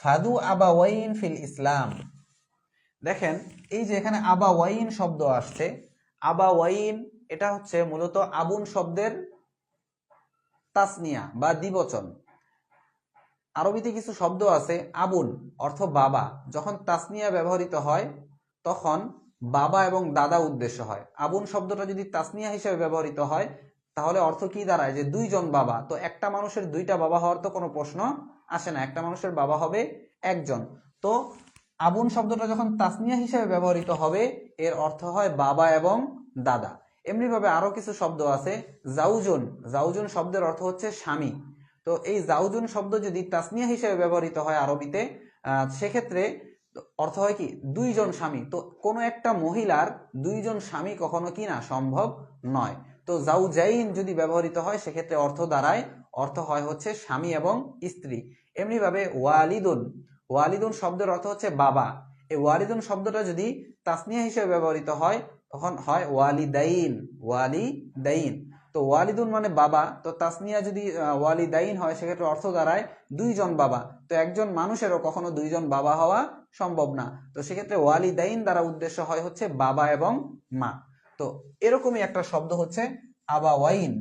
ফাদু আবাওয়াইন feel ইসলাম। দেখেন এই যে এখানে আবাওয়াইন শব্দ আসছে, আবাওয়াইন এটা হচ্ছে মূলত আবুন শব্দের তাসনিয়া বা দ্বিবচন। আরবিতে কিছু শব্দ আছে আবুন অর্থ বাবা, যখন তাসনিয়া ব্যবহৃত হয় তখন বাবা এবং দাদা উদ্দেশ্য হয়। আবুন শব্দটা যদি তাসনিয়া হিসেবে ব্যবহৃত হয় তাহলে অর্থ কি দাঁড়ায়, যে দুইজন বাবা। তো একটা মানুষের দুইটা বাবা হওয়ার তো কোনো প্রশ্ন আসে না, একটা মানুষের বাবা হবে একজন। তো আবুন শব্দটা যখন তাসনিয়া হিসেবে ব্যবহৃত হবে এর অর্থ হয় বাবা এবং দাদা। এমনিভাবে আরো কিছু শব্দ আছে, জাউজুন, জাউজুন শব্দের অর্থ হচ্ছে স্বামী। তো এই জাউজুন শব্দ যদি তাসনিয়া হিসেবে ব্যবহৃত হয় আরবিতে, সেক্ষেত্রে অর্থ হয় কি দুইজন স্বামী। তো কোনো একটা মহিলার দুইজন স্বামী কখনো কি না সম্ভব নয়। তো জাউজাইন যদি ব্যবহৃত হয় সেক্ষেত্রে অর্থ হয় হচ্ছে স্বামী এবং স্ত্রী। এমনি ভাবে ওয়ালিদুন, ওয়ালিদুন শব্দের অর্থ হচ্ছে বাবা। এই ওয়ালিদুন শব্দটা যদি তাসনিয়া হিসেবে ব্যবহৃত হয় তখন হয় ওয়ালিদাইন, ওয়ালিদাইন। তো ওয়ালিদুন মানে বাবা, তো তাসনিয়া যদি ওয়ালিদাইন হয় সেক্ষেত্রে অর্থ দাঁড়ায় দুইজন বাবা। তো একজন মানুষেরও কখনো দুইজন বাবা হওয়া সম্ভব না। তো সেক্ষেত্রে ওয়ালিদাইন দ্বারা উদ্দেশ্য হয় হচ্ছে বাবা এবং মা। তো এরকমই একটা শব্দ হচ্ছে আবাওয়াইন।